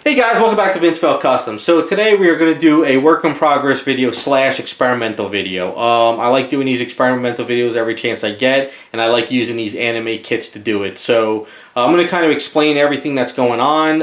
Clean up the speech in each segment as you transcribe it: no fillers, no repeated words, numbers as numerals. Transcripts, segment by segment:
Hey guys, welcome back to Vince Fell Custom. So today we are going to do a work in progress video slash experimental video. I like doing these experimental videos every chance I get, and I like using these anime kits to do it. So I'm going to kind of explain everything that's going on,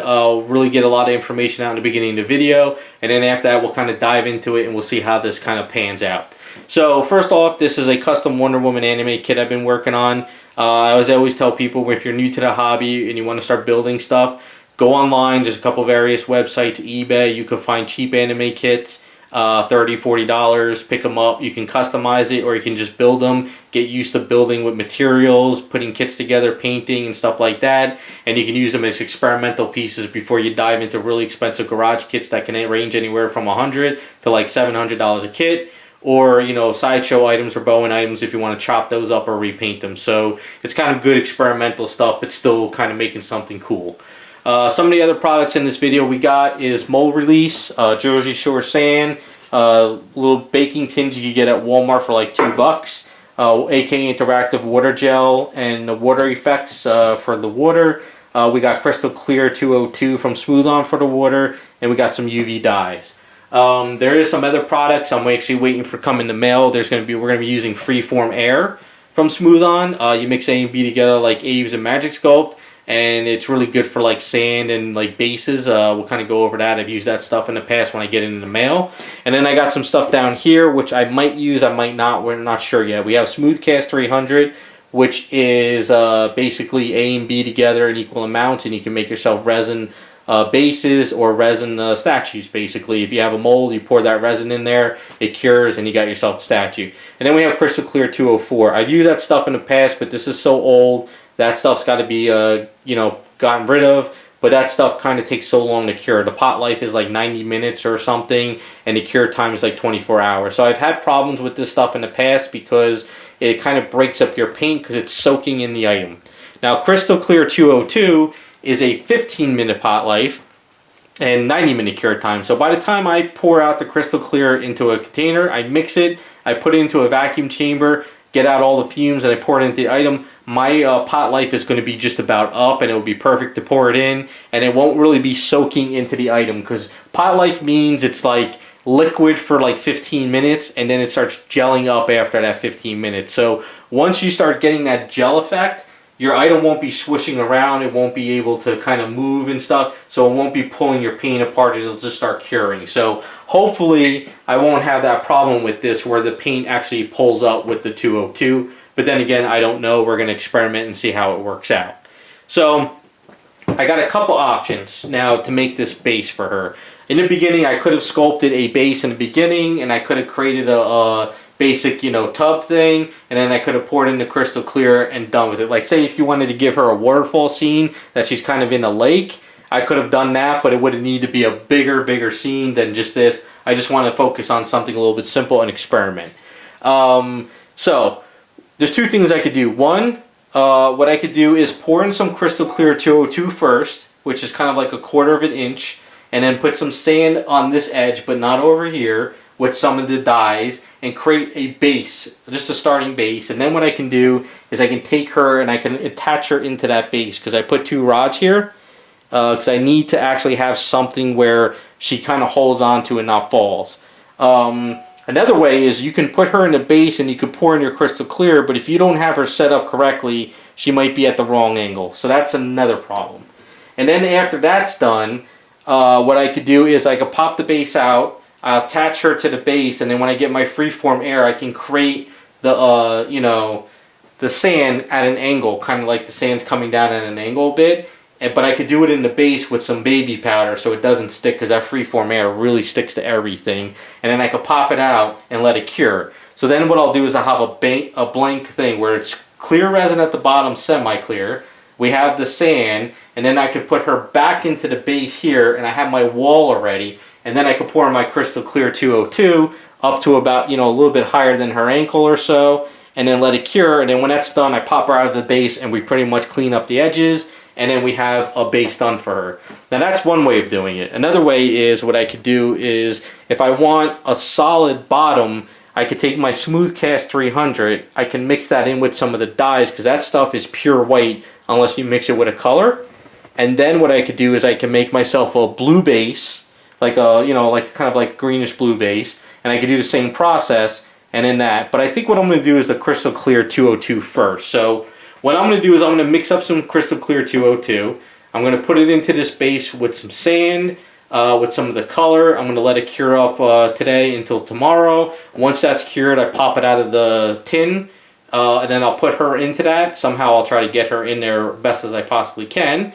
really get a lot of information out in the beginning of the video, and then after that we'll kind of dive into it and we'll see how this kind of pans out. So first off, this is a custom Wonder Woman anime kit I've been working on. I always tell people, if you're new to the hobby and you want to start building stuff, go online. There's a couple various websites, eBay. You can find cheap anime kits, $30, $40. Pick them up. You can customize it, or you can just build them. Get used to building with materials, putting kits together, painting, and stuff like that. And you can use them as experimental pieces before you dive into really expensive garage kits that can range anywhere from $100 to like $700 a kit. Or, you know, sideshow items or Bowen items if you want to chop those up or repaint them. So it's kind of good experimental stuff, but still kind of making something cool. Some of the other products in this video we got is mold release, Jersey Shore sand, little baking tins you can get at Walmart for like $2, AK interactive water gel, and the water effects for the water. We got Crystal Clear 202 from Smooth On for the water, and we got some UV dyes. There is some other products I'm actually waiting for come in the mail. We're going to be using Freeform Air from Smooth On. You mix A and B together like Aves and Magic Sculpt, and it's really good for like sand and like bases. We'll kind of go over that. I've used that stuff in the past when I get it in the mail. And then I got some stuff down here which I might use, I might not, we're not sure yet. We have Smoothcast 300, which is basically A and B together in equal amounts, and you can make yourself resin bases or resin statues. Basically, if you have a mold, you pour that resin in there, it cures, and you got yourself a statue. And then we have Crystal Clear 204. I've used that stuff in the past, but this is so old. That stuff's got to be, gotten rid of. But that stuff kind of takes so long to cure. The pot life is like 90 minutes or something, and the cure time is like 24 hours. So I've had problems with this stuff in the past because it kind of breaks up your paint because it's soaking in the item. Now, Crystal Clear 202 is a 15-minute pot life and 90-minute cure time. So by the time I pour out the Crystal Clear into a container, I mix it, I put it into a vacuum chamber, get out all the fumes, and I pour it into the item, my pot life is going to be just about up, and it will be perfect to pour it in, and it won't really be soaking into the item, because pot life means it's like liquid for like 15 minutes, and then it starts gelling up after that 15 minutes. So once you start getting that gel effect, your item won't be swishing around, it won't be able to kind of move and stuff, so it won't be pulling your paint apart, it'll just start curing. So hopefully I won't have that problem with this where the paint actually pulls up with the 202, but then again, I don't know. We're going to experiment and see how it works out. So I got a couple options now to make this base for her. In the beginning, I could have sculpted a base in the beginning, and I could have created a basic, tub thing, and then I could have poured in the Crystal Clear and done with it. Like, say if you wanted to give her a waterfall scene that she's kind of in a lake, I could have done that, but it would have needed to be a bigger scene than just this. I just want to focus on something a little bit simple and experiment. So there's two things I could do. One, what I could do is pour in some Crystal Clear 202 first, which is kind of like 1/4 of an inch, and then put some sand on this edge, but not over here, with some of the dyes, and create a base, just a starting base. And then what I can do is I can take her and I can attach her into that base, because I put 2 rods here, because I need to actually have something where she kind of holds on to and not falls. Another way is you can put her in the base and you can pour in your Crystal Clear, but if you don't have her set up correctly, she might be at the wrong angle. So that's another problem. And then after that's done, what I could do is I could pop the base out, I'll attach her to the base, and then when I get my Freeform Air, I can create the, the sand at an angle, kind of like the sand's coming down at an angle a bit. But I could do it in the base with some baby powder so it doesn't stick, because that Freeform Air really sticks to everything. And then I could pop it out and let it cure. So then what I'll do is I'll have a blank thing where it's clear resin at the bottom, semi-clear. We have the sand, and then I could put her back into the base here, and I have my wall already. And then I could pour my Crystal Clear 202 up to about, a little bit higher than her ankle or so, and then let it cure. And then when that's done, I pop her out of the base, and we pretty much clean up the edges, and then we have a base done for her. Now that's one way of doing it. Another way is, what I could do is, if I want a solid bottom, I could take my Smoothcast 300, I can mix that in with some of the dyes, because that stuff is pure white unless you mix it with a color. And then what I could do is I can make myself a blue base, like a, you know, like kind of like greenish blue base, and I could do the same process and in that. But I think what I'm going to do is the Crystal Clear 202 first. So what I'm going to do is I'm going to mix up some Crystal Clear 202. I'm going to put it into this base with some sand, with some of the color. I'm going to let it cure up today until tomorrow. Once that's cured, I pop it out of the tin, and then I'll put her into that. Somehow I'll try to get her in there best as I possibly can.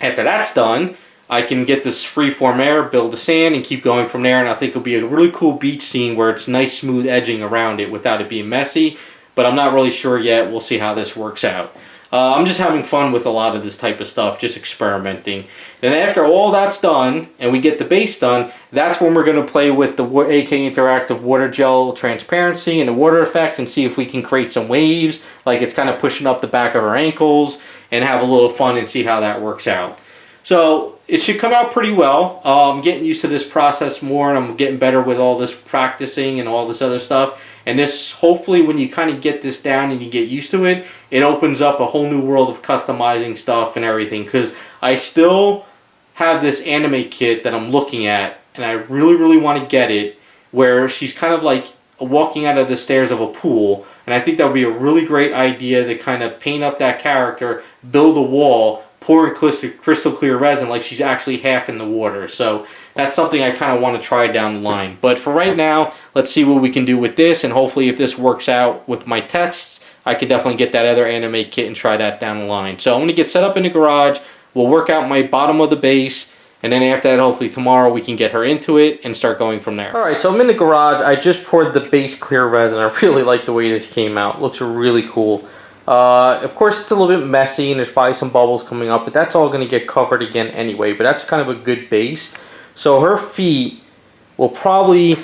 After that's done, I can get this freeform air, build the sand, and keep going from there. And I think it'll be a really cool beach scene where it's nice smooth edging around it without it being messy. But I'm not really sure yet. We'll see how this works out. I'm just having fun with a lot of this type of stuff, just experimenting. Then after all that's done, and we get the base done, that's when we're going to play with the AK Interactive Water Gel transparency and the water effects and see if we can create some waves, like it's kind of pushing up the back of our ankles, and have a little fun and see how that works out. So it should come out pretty well. I'm getting used to this process more, and I'm getting better with all this practicing and all this other stuff. And this, hopefully, when you kind of get this down and you get used to it, it opens up a whole new world of customizing stuff and everything. Because I still have this anime kit that I'm looking at, and I really, really want to get it, where she's kind of like walking out of the stairs of a pool. And I think that would be a really great idea to kind of paint up that character, build a wall, pour in crystal clear resin like she's actually half in the water. So that's something I kind of want to try down the line. But for right now, let's see what we can do with this. And hopefully if this works out with my tests, I could definitely get that other anime kit and try that down the line. So I'm going to get set up in the garage. We'll work out my bottom of the base. And then after that, hopefully tomorrow we can get her into it and start going from there. Alright, so I'm in the garage. I just poured the base clear resin. I really like the way this came out. It looks really cool. Of course, it's a little bit messy and there's probably some bubbles coming up, but that's all going to get covered again anyway. But that's kind of a good base. So her feet will probably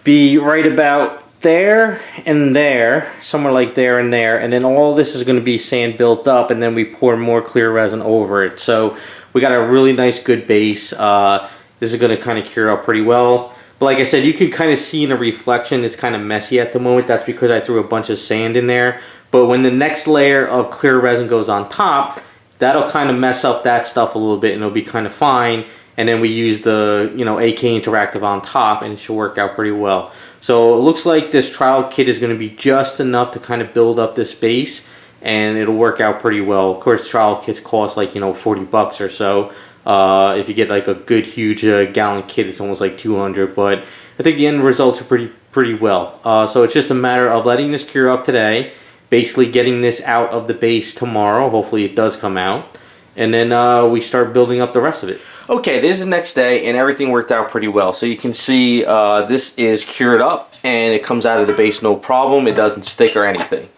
be right about there and there, somewhere like there and there. And then all this is going to be sand built up, and then we pour more clear resin over it. So we got a really nice good base. This is going to kind of cure up pretty well. But like I said, you can kind of see in the reflection it's kind of messy at the moment. That's because I threw a bunch of sand in there. But when the next layer of clear resin goes on top, that'll kind of mess up that stuff a little bit and it'll be kind of fine. And then we use the, you know, AK Interactive on top and it should work out pretty well. So it looks like this trial kit is going to be just enough to kind of build up this base. And it'll work out pretty well. Of course, trial kits cost like, you know, 40 bucks or so. If you get like a good huge gallon kit, it's almost like 200. But I think the end results are pretty well. So it's just a matter of letting this cure up today, basically getting this out of the base tomorrow. Hopefully it does come out, and then we start building up the rest of it. Okay, this is the next day, and everything worked out pretty well. So you can see this is cured up, and it comes out of the base no problem. It doesn't stick or anything.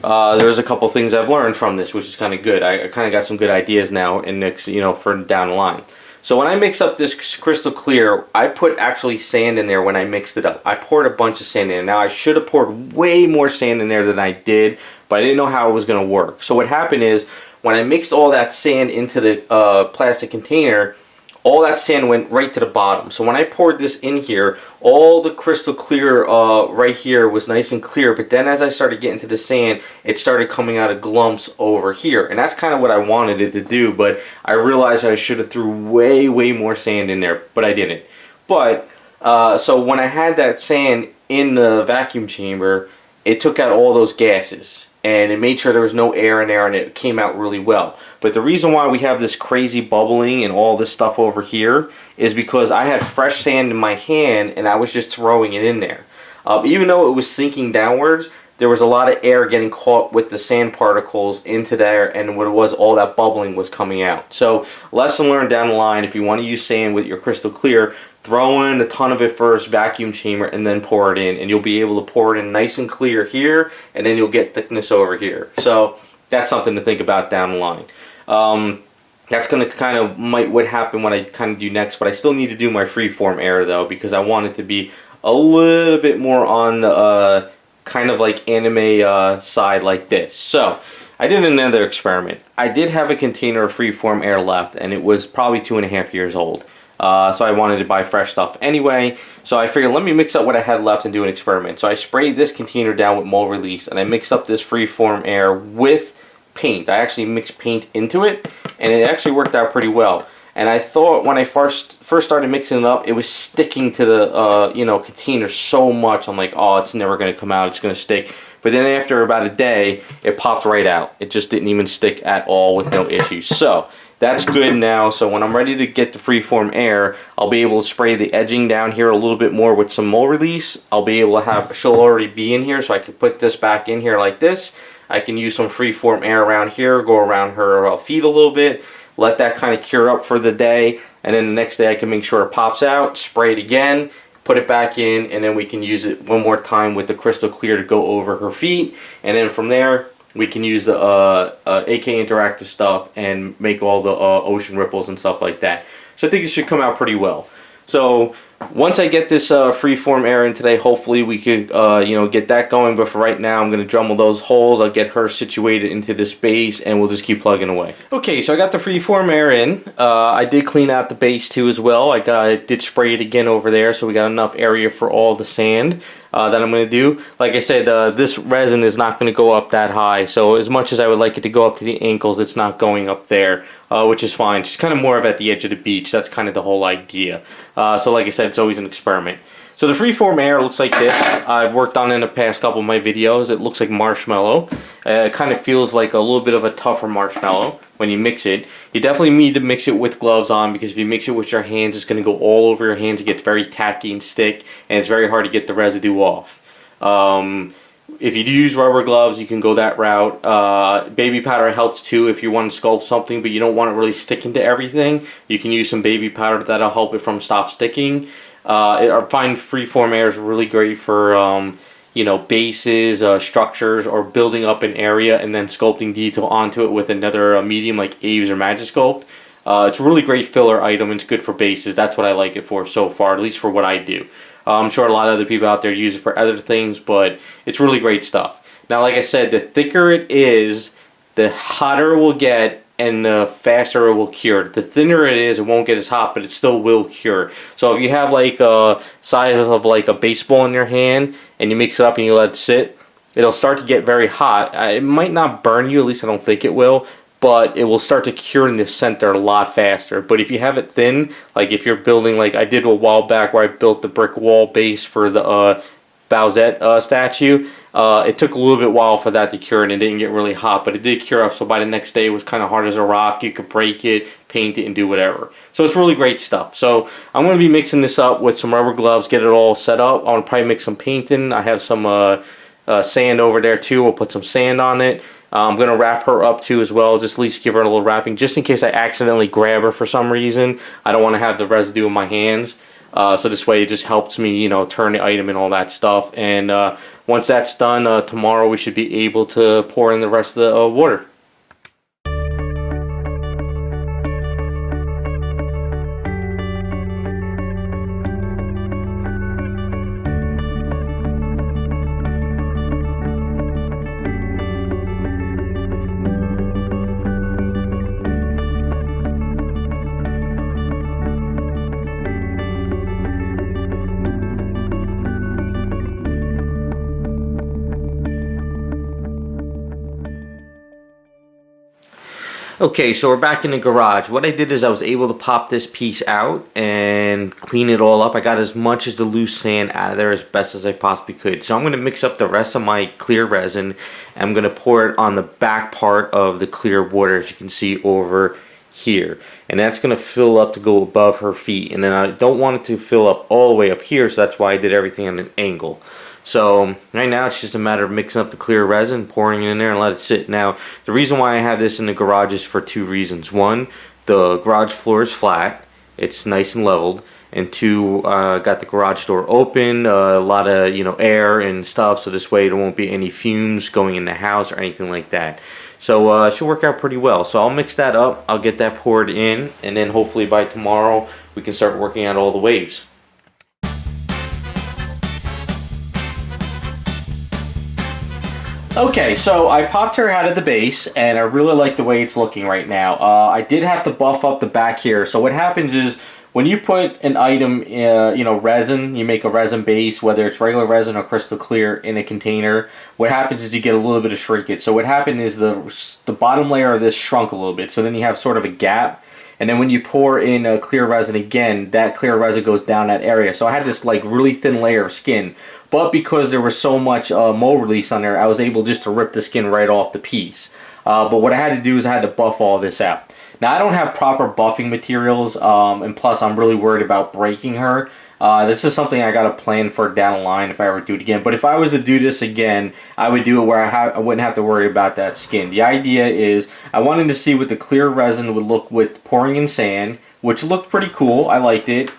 There's a couple things I've learned from this, which is kind of good. I kind of got some good ideas now in next, you know, for down the line. So when I mix up this crystal clear, I put actually sand in there when I mixed it up. I poured a bunch of sand in. Now I should have poured way more sand in there than I did, but I didn't know how it was going to work. So what happened is when I mixed all that sand into the plastic container, all that sand went right to the bottom. So when I poured this in here, all the crystal clear right here was nice and clear, but then as I started getting to the sand, it started coming out of glumps over here. And that's kind of what I wanted it to do, but I realized I should have threw way more sand in there, but I didn't. But, so when I had that sand in the vacuum chamber, it took out all those gases. And it made sure there was no air in there, and it came out really well. But the reason why we have this crazy bubbling and all this stuff over here is because I had fresh sand in my hand and I was just throwing it in there. Even though it was sinking downwards, there was a lot of air getting caught with the sand particles into there, and what it was, all that bubbling was coming out. So lesson learned down the line, if you want to use sand with your crystal clear, throw in a ton of it first, vacuum chamber, and then pour it in. And you'll be able to pour it in nice and clear here, and then you'll get thickness over here. So that's something to think about down the line. That's going to kind of what happen when I kind of do next, but I still need to do my freeform air though, because I want it to be a little bit more on the kind of like anime side like this. So I did another experiment. I did have a container of freeform air left, and it was probably 2.5 years old. So I wanted to buy fresh stuff anyway. So I figured, let me mix up what I had left and do an experiment. So I sprayed this container down with mold release, and I mixed up this freeform air with paint. I actually mixed paint into it, and it actually worked out pretty well. And I thought when I first started mixing it up, it was sticking to the you know, container so much. I'm like, oh, it's never going to come out. It's going to stick. But then after about a day, it popped right out. It just didn't even stick at all with no issues. So that's good now. So when I'm ready to get the freeform air, I'll be able to spray the edging down here a little bit more with some mold release. I'll be able to have, she'll already be in here, so I can put this back in here like this. I can use some freeform air around here, go around her feet a little bit, let that kind of cure up for the day, and then the next day I can make sure it pops out, spray it again, put it back in, and then we can use it one more time with the crystal clear to go over her feet, and then from there we can use the AK Interactive stuff and make all the ocean ripples and stuff like that. So I think it should come out pretty well. So once I get this freeform air in today, hopefully we could you know, get that going. But for right now, I'm going to Dremel those holes. I'll get her situated into this base, and we'll just keep plugging away. Okay, so I got the freeform air in. I did clean out the base too as well. I did spray it again over there, so we got enough area for all the sand that I'm going to do. Like I said, this resin is not going to go up that high. So as much as I would like it to go up to the ankles, it's not going up there. Which is fine. Just kind of more of at the edge of the beach. That's kind of the whole idea. So like I said, it's always an experiment. So the freeform air looks like this. I've worked on it in the past couple of my videos. It looks like marshmallow. It kind of feels like a little bit of a tougher marshmallow when you mix it. You definitely need to mix it with gloves on, because if you mix it with your hands, it's going to go all over your hands. It gets very tacky and stick, and it's very hard to get the residue off. If you do use rubber gloves, you can go that route. Baby powder helps too if you want to sculpt something, but you don't want it really sticking to everything. You can use some baby powder. That'll help it from stop sticking. I find freeform air is really great for you know, bases, structures, or building up an area and then sculpting detail onto it with another medium like Aves or Magisculpt. It's a really great filler item, and it's good for bases. That's what I like it for so far, at least for what I do. I'm sure a lot of other people out there use it for other things, but it's really great stuff. Now, like I said, the thicker it is, the hotter it will get, and the faster it will cure. The thinner it is, it won't get as hot, but it still will cure. So if you have like a size of like a baseball in your hand, and you mix it up and you let it sit, it'll start to get very hot. It might not burn you, at least I don't think it will, but it will start to cure in the center a lot faster. But if you have it thin, like if you're building, like I did a while back where I built the brick wall base for the Bowsette statue, it took a little bit while for that to cure, and it didn't get really hot, but it did cure up. So by the next day it was kind of hard as a rock. You could break it, paint it, and do whatever. So it's really great stuff. So I'm going to be mixing this up with some rubber gloves, get it all set up. I'm going to probably mix some paint in. I have some sand over there too. We'll put some sand on it. I'm going to wrap her up too as well, just at least give her a little wrapping, just in case I accidentally grab her for some reason. I don't want to have the residue in my hands. So this way it just helps me, you know, turn the item and all that stuff. And once that's done, tomorrow we should be able to pour in the rest of the water. Okay, so we're back in the garage. What I did is I was able to pop this piece out and clean it all up. I got as much as the loose sand out of there as best as I possibly could. So I'm going to mix up the rest of my clear resin. I'm going to pour it on the back part of the clear water, as you can see over here. And that's going to fill up to go above her feet. And then I don't want it to fill up all the way up here, so that's why I did everything at an angle. So right now it's just a matter of mixing up the clear resin, pouring it in there, and let it sit. Now the reason why I have this in the garage is for two reasons. One, the garage floor is flat, it's nice and leveled, and two, got the garage door open, a lot of air and stuff, so this way there won't be any fumes going in the house or anything like that. So it should work out pretty well. So I'll mix that up, I'll get that poured in, and then hopefully by tomorrow we can start working out all the waves. Okay, so I popped her out of the base, and I really like the way it's looking right now. I did have to buff up the back here. So what happens is, when you put an item, resin, you make a resin base, whether it's regular resin or crystal clear in a container, what happens is you get a little bit of shrinkage. So what happened is the bottom layer of this shrunk a little bit. So then you have sort of a gap. And then when you pour in a clear resin again, that clear resin goes down that area. So I had this like really thin layer of skin. But because there was so much mold release on there, I was able just to rip the skin right off the piece. But what I had to do is I had to buff all this out. Now I don't have proper buffing materials, and plus I'm really worried about breaking her. This is something I got to plan for down the line if I ever do it again. But if I was to do this again, I would do it where I wouldn't have to worry about that skin. The idea is I wanted to see what the clear resin would look with pouring in sand, which looked pretty cool. I liked it.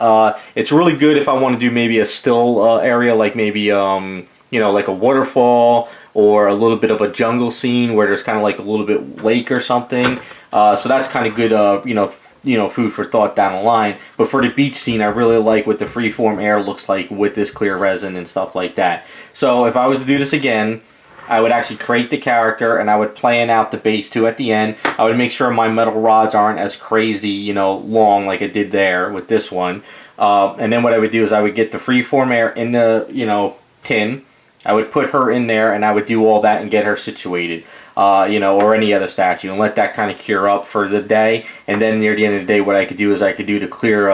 It's really good if I want to do maybe a still area, like maybe like a waterfall or a little bit of a jungle scene where there's kind of like a little bit lake or something. So that's kind of good, food for thought down the line. But for the beach scene, I really like what the freeform air looks like with this clear resin and stuff like that. So if I was to do this again, I would actually create the character and I would plan out the base too at the end. I would make sure my metal rods aren't as crazy, long like I did there with this one. And then what I would do is I would get the freeform air in the, tin. I would put her in there and I would do all that and get her situated. Or any other statue, and let that kind of cure up for the day. And then near the end of the day, what I could do is I could do the clear,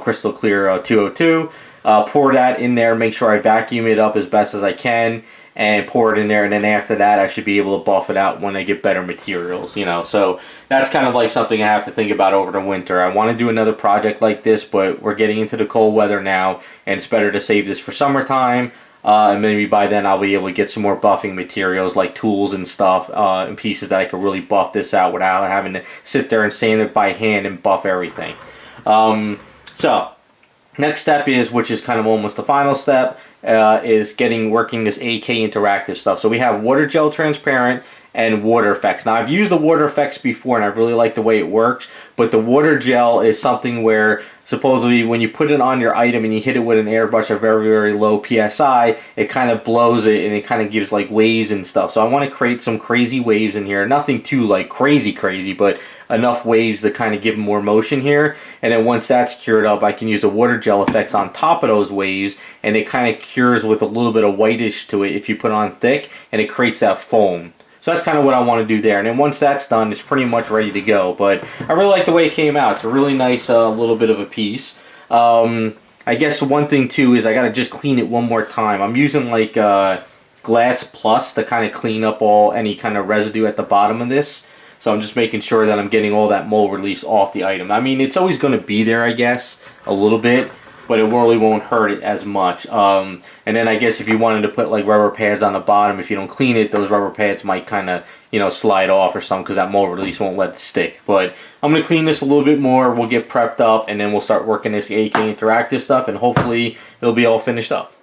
crystal clear 202, pour that in there, make sure I vacuum it up as best as I can, and pour it in there. And then after that, I should be able to buff it out when I get better materials, So that's kind of like something I have to think about over the winter. I want to do another project like this, but we're getting into the cold weather now, and it's better to save this for summertime. And maybe by then I'll be able to get some more buffing materials like tools and stuff and pieces that I could really buff this out without having to sit there and sand it by hand and buff everything. So next step is, which is kind of almost the final step, is working this AK interactive stuff. So we have water gel transparent and water effects. Now I've used the water effects before and I really like the way it works, but the water gel is something where supposedly when you put it on your item and you hit it with an airbrush at very, very low PSI, it kind of blows it and it kind of gives like waves and stuff. So I want to create some crazy waves in here. Nothing too like crazy, but enough waves to kind of give more motion here. And then once that's cured up, I can use the water gel effects on top of those waves, and it kind of cures with a little bit of whitish to it if you put on thick, and it creates that foam. So that's kind of what I want to do there. And then once that's done, it's pretty much ready to go. But I really like the way it came out. It's a really nice little bit of a piece. I guess one thing too is I got to just clean it one more time. I'm using like Glass Plus to kind of clean up any kind of residue at the bottom of this. So I'm just making sure that I'm getting all that mold release off the item. I mean, it's always going to be there, I guess, a little bit, but it really won't hurt it as much. And then I guess if you wanted to put like rubber pads on the bottom, if you don't clean it, those rubber pads might kind of, slide off or something because that mold release won't let it stick. But I'm going to clean this a little bit more. We'll get prepped up and then we'll start working this AK interactive stuff, and hopefully it'll be all finished up.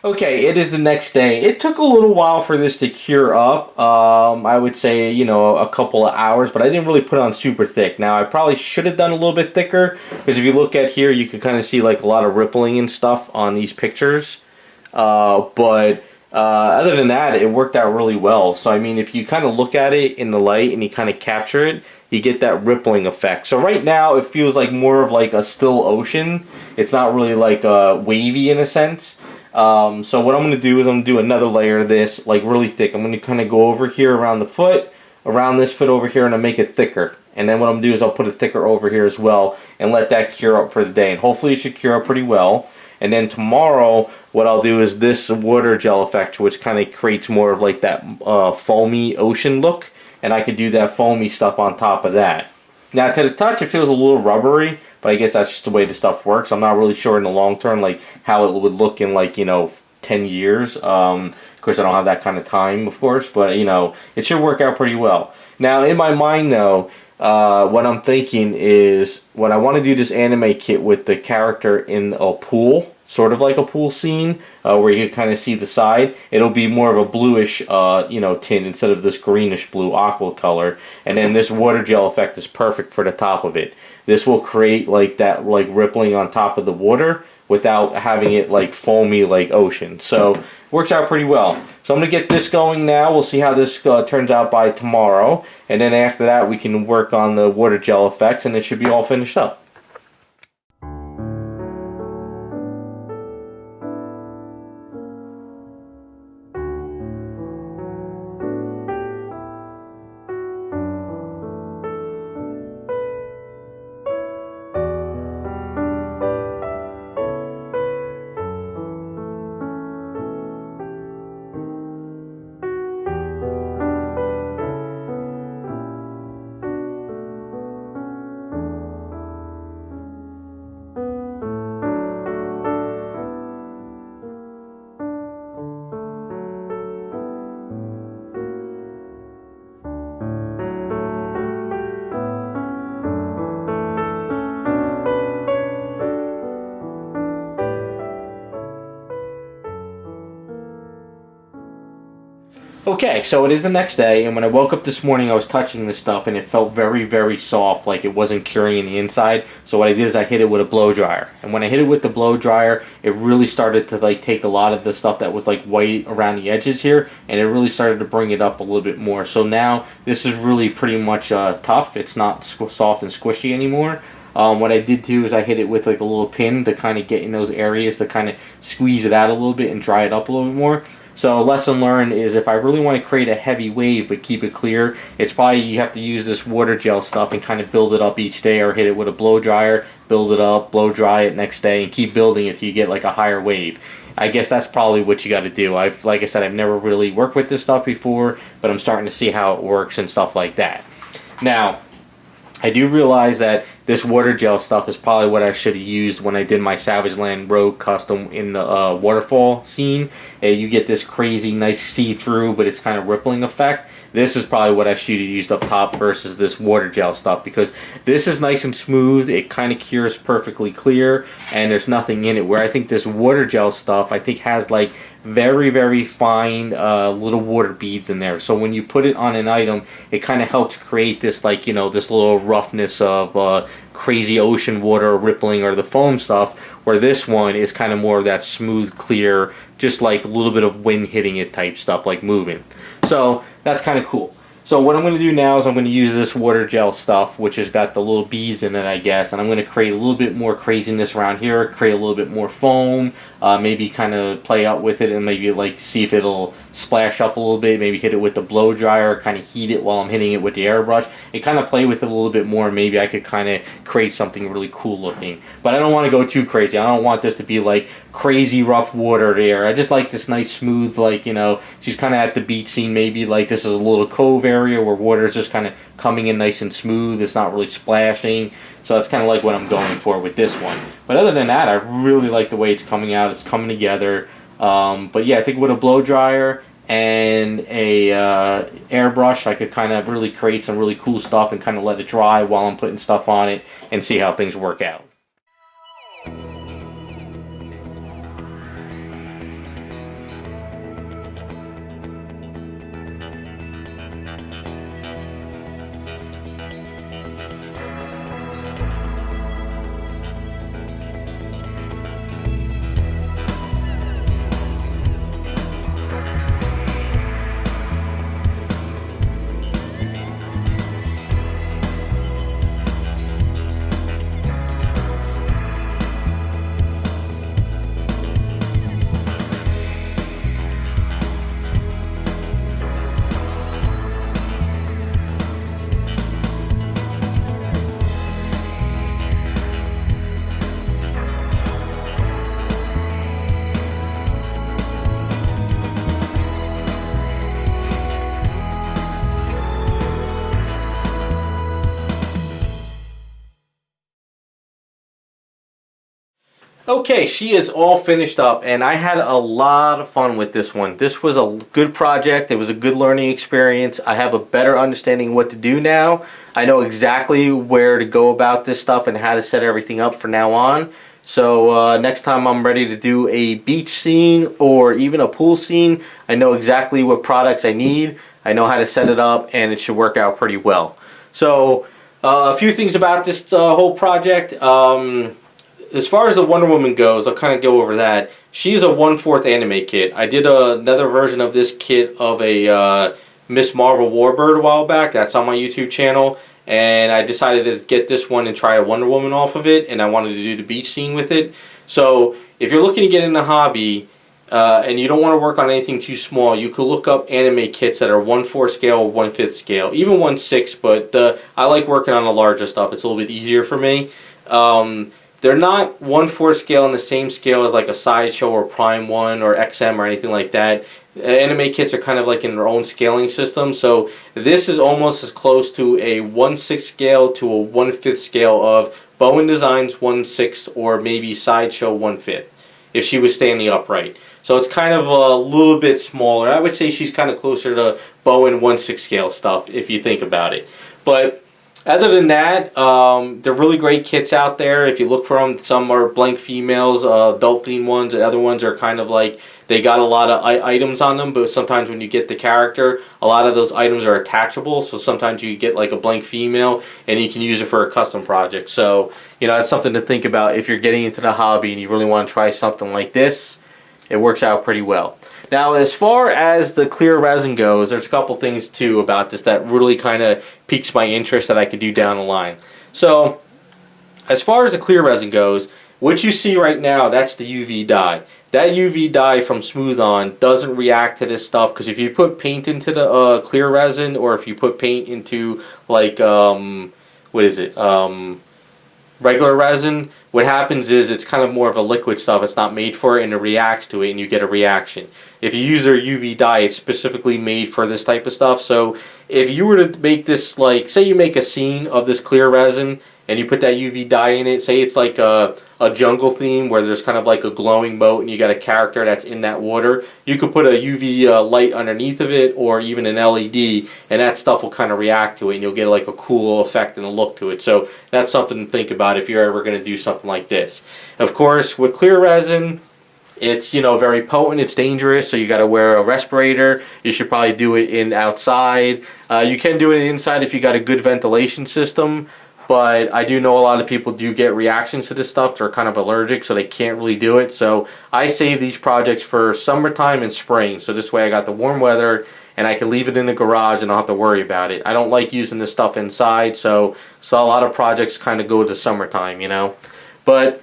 Okay, it is the next day. It took a little while for this to cure up. I would say, a couple of hours, but I didn't really put it on super thick. Now, I probably should have done a little bit thicker, because if you look at here, you can kind of see like a lot of rippling and stuff on these pictures. But other than that, it worked out really well. So, I mean, if you kind of look at it in the light and you kind of capture it, you get that rippling effect. So right now, it feels like more of like a still ocean. It's not really like wavy in a sense. So what I'm going to do is I'm going to do another layer of this, like really thick. I'm going to kind of go over here around the foot, around this foot over here, and I'll make it thicker. And then what I'm going to do is I'll put it thicker over here as well and let that cure up for the day. And hopefully it should cure up pretty well. And then tomorrow, what I'll do is this water gel effect, which kind of creates more of like that foamy ocean look. And I could do that foamy stuff on top of that. Now, to the touch, it feels a little rubbery, but I guess that's just the way the stuff works. I'm not really sure in the long term, like, how it would look in, like, 10 years. Of course, I don't have that kind of time, of course, but you know, it should work out pretty well. Now, in my mind, though, what I'm thinking is when I want to do this anime kit with the character in a pool, sort of like a pool scene, where you can kind of see the side, it'll be more of a bluish, you know, tint instead of this greenish blue aqua color. And then this water gel effect is perfect for the top of it. This will create like that, like rippling on top of the water without having it like foamy like ocean. So works out pretty well. So I'm gonna get this going now. We'll see how this turns out by tomorrow, and then after that we can work on the water gel effects, and it should be all finished up. Okay, so it is the next day, and when I woke up this morning, I was touching this stuff, and it felt very, very soft, like it wasn't curing in the inside. So what I did is I hit it with a blow dryer, and when I hit it with the blow dryer, it really started to like take a lot of the stuff that was like white around the edges here, and it really started to bring it up a little bit more. So now this is really pretty much tough. It's not soft and squishy anymore. What I did too is I hit it with like a little pin to kind of get in those areas to kind of squeeze it out a little bit and dry it up a little bit more. So lesson learned is if I really want to create a heavy wave but keep it clear, it's probably you have to use this water gel stuff and kind of build it up each day, or hit it with a blow dryer, build it up, blow dry it next day, and keep building it till you get like a higher wave. I guess that's probably what you got to do. Like I said, I've never really worked with this stuff before, but I'm starting to see how it works and stuff like that. Now, I do realize that this water gel stuff is probably what I should have used when I did my Savage Land Rogue custom in the waterfall scene. You get this crazy nice see-through, but it's kind of rippling effect. This is probably what I should have used up top versus this water gel stuff, because this is nice and smooth. It kind of cures perfectly clear, and there's nothing in it. Where I think this water gel stuff, I think has like very, very fine little water beads in there. So when you put it on an item, it kind of helps create this, like, you know, this little roughness of crazy ocean water rippling or the foam stuff, where this one is kind of more of that smooth, clear, just like a little bit of wind hitting it type stuff, like moving. So that's kind of cool. So what I'm going to do now is I'm going to use this water gel stuff, which has got the little beads in it, I guess, and I'm going to create a little bit more craziness around here, create a little bit more foam, maybe kind of play out with it and maybe like see if it'll splash up a little bit, maybe hit it with the blow dryer, kind of heat it while I'm hitting it with the airbrush, and kind of play with it a little bit more. Maybe I could kind of create something really cool looking. But I don't want to go too crazy. I don't want this to be like crazy rough water there. I just like this nice smooth, like, you know, she's kind of at the beach scene, maybe like this is a little cove area where water is just kind of coming in nice and smooth. It's not really splashing. So that's kind of like what I'm going for with this one. But other than that, I really like the way it's coming out. It's coming together. But yeah, I think with a blow dryer and a airbrush, I could kind of really create some really cool stuff and kind of let it dry while I'm putting stuff on it and see how things work out. Okay, she is all finished up, and I had a lot of fun with this one. This was a good project. It was a good learning experience. I have a better understanding of what to do now. I know exactly where to go about this stuff and how to set everything up from now on. So next time I'm ready to do a beach scene or even a pool scene, I know exactly what products I need. I know how to set it up, and it should work out pretty well. So a few things about this whole project. As far as the Wonder Woman goes, I'll kind of go over that. She's a 1/4 anime kit. I did another version of this kit of a Miss Marvel Warbird a while back. That's on my YouTube channel. And I decided to get this one and try a Wonder Woman off of it. And I wanted to do the beach scene with it. So if you're looking to get in the hobby and you don't want to work on anything too small, you could look up anime kits that are 1/4 scale, 1/5 scale, even 1/6. But I like working on the larger stuff. It's a little bit easier for me. They're not 1/4 scale on the same scale as like a Sideshow or Prime 1 or XM or anything like that. Anime kits are kind of like in their own scaling system. So this is almost as close to a 1/6 scale to a 1/5 scale of Bowen Designs 1/6 or maybe Sideshow 1/5 if she was standing upright. So it's kind of a little bit smaller. I would say she's kind of closer to Bowen 1/6 scale stuff if you think about it. But other than that, they're really great kits out there. If you look for them, some are blank females, adult theme ones, and other ones are kind of like they got a lot of items on them, but sometimes when you get the character, a lot of those items are attachable, so sometimes you get like a blank female and you can use it for a custom project. So, that's something to think about if you're getting into the hobby and you really want to try something like this. It works out pretty well. Now, as far as the clear resin goes, there's a couple things too about this that really kind of piques my interest that I could do down the line. So, as far as the clear resin goes, what you see right now, that's the UV dye. That UV dye from Smooth On doesn't react to this stuff, because if you put paint into the clear resin, or if you put paint into like regular resin, what happens is it's kind of more of a liquid stuff. It's not made for it, and it reacts to it, and you get a reaction. If you use their UV dye, it's specifically made for this type of stuff. So if you were to make this, like, say you make a scene of this clear resin and you put that UV dye in it, say it's like a jungle theme where there's kind of like a glowing boat and you got a character that's in that water, you could put a UV light underneath of it, or even an LED, and that stuff will kind of react to it, and you'll get like a cool effect and a look to it. So that's something to think about if you're ever going to do something like this. Of course, with clear resin, it's very potent. It's dangerous, so you got to wear a respirator. You should probably do it in outside. You can do it inside if you got a good ventilation system. But I do know a lot of people do get reactions to this stuff. They're kind of allergic, so they can't really do it. So I save these projects for summertime and spring. So this way I got the warm weather, and I can leave it in the garage and I don't have to worry about it. I don't like using this stuff inside, so a lot of projects kind of go to summertime, But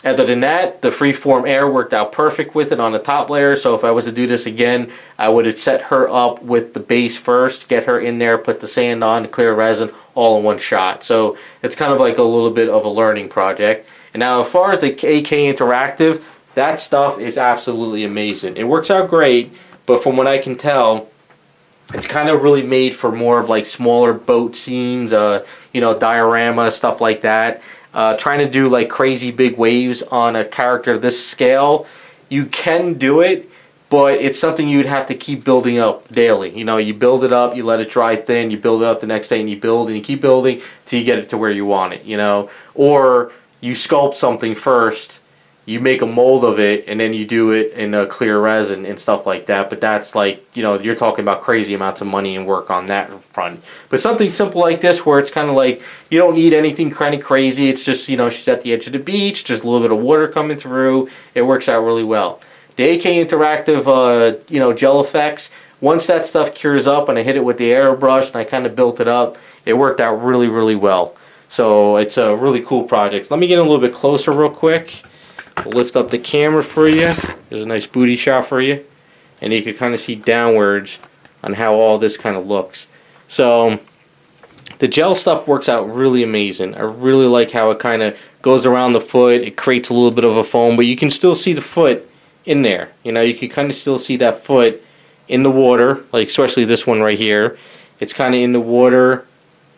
other than that, the freeform air worked out perfect with it on the top layer. So if I was to do this again, I would have set her up with the base first, get her in there, put the sand on, the clear resin, all in one shot. So it's kind of like a little bit of a learning project. And now as far as the AK Interactive, that stuff is absolutely amazing. It works out great, but from what I can tell, it's kind of really made for more of like smaller boat scenes, diorama, stuff like that. Trying to do like crazy big waves on a character of this scale, you can do it, but it's something you'd have to keep building up daily. You build it up, you let it dry thin, you build it up the next day, and you build and you keep building till you get it to where you want it, Or you sculpt something first, you make a mold of it, and then you do it in a clear resin and stuff like that. But that's like, you're talking about crazy amounts of money and work on that front. But something simple like this, where it's kind of like, you don't need anything kind of crazy. It's just, she's at the edge of the beach, just a little bit of water coming through. It works out really well. The AK Interactive, gel effects, once that stuff cures up and I hit it with the airbrush and I kind of built it up, it worked out really, really well. So it's a really cool project. Let me get a little bit closer real quick. We'll lift up the camera for you. There's a nice booty shot for you. And you can kind of see downwards on how all this kind of looks. So the gel stuff works out really amazing. I really like how it kind of goes around the foot. It creates a little bit of a foam, but you can still see the foot in there. You can kind of still see that foot in the water, like especially this one right here. It's kind of in the water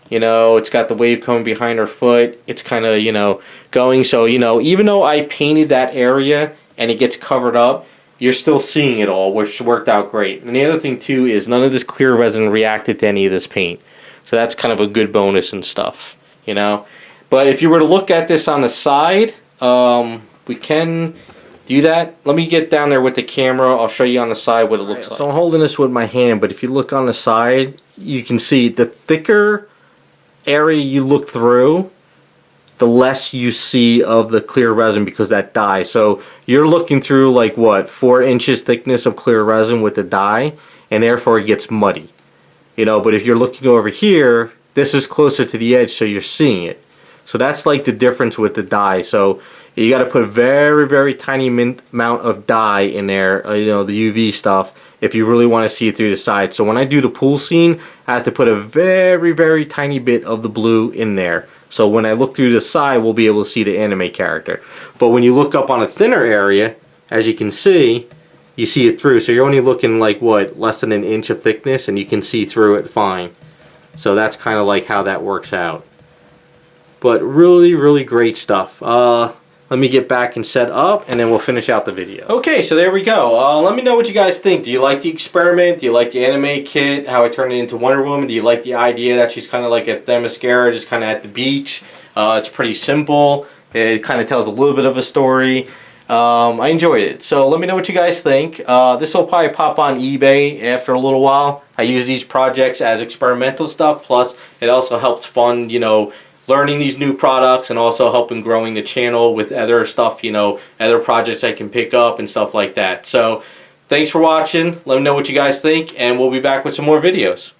You know, it's got the wave coming behind her foot. It's kind of, you know, going. So, you know, even though I painted that area and it gets covered up, you're still seeing it all, which worked out great. And the other thing, too, is none of this clear resin reacted to any of this paint. So that's kind of a good bonus and stuff, you know. But if you were to look at this on the side, we can do that. Let me get down there with the camera. I'll show you on the side what it looks like. So I'm holding this with my hand, but if you look on the side, you can see the thicker area you look through, the less you see of the clear resin because that dye. So you're looking through like what, 4 inches thickness of clear resin with the dye, and therefore it gets muddy. You know, but if you're looking over here, this is closer to the edge, so you're seeing it. So that's like the difference with the dye. So you got to put a very, very tiny amount of dye in there, you know, the UV stuff, if you really want to see it through the side. So when I do the pool scene, I have to put a very, very tiny bit of the blue in there. So when I look through the side, we'll be able to see the anime character. But when you look up on a thinner area, as you can see, you see it through. So you're only looking like, what, less than an inch of thickness, and you can see through it fine. So that's kind of like how that works out. But really, really great stuff. Let me get back and set up, and then we'll finish out the video. Okay, so there we go. Let me know what you guys think. Do you like the experiment? Do you like the anime kit, how I turned it into Wonder Woman? Do you like the idea that she's kind of like a Themyscira, just kind of at the beach? It's pretty simple. It kind of tells a little bit of a story. I enjoyed it. So let me know what you guys think. This will probably pop on eBay after a little while. I use these projects as experimental stuff, plus it also helps fund, you know, learning these new products and also helping growing the channel with other stuff, you know, other projects I can pick up and stuff like that. So thanks for watching. Let me know what you guys think, and we'll be back with some more videos.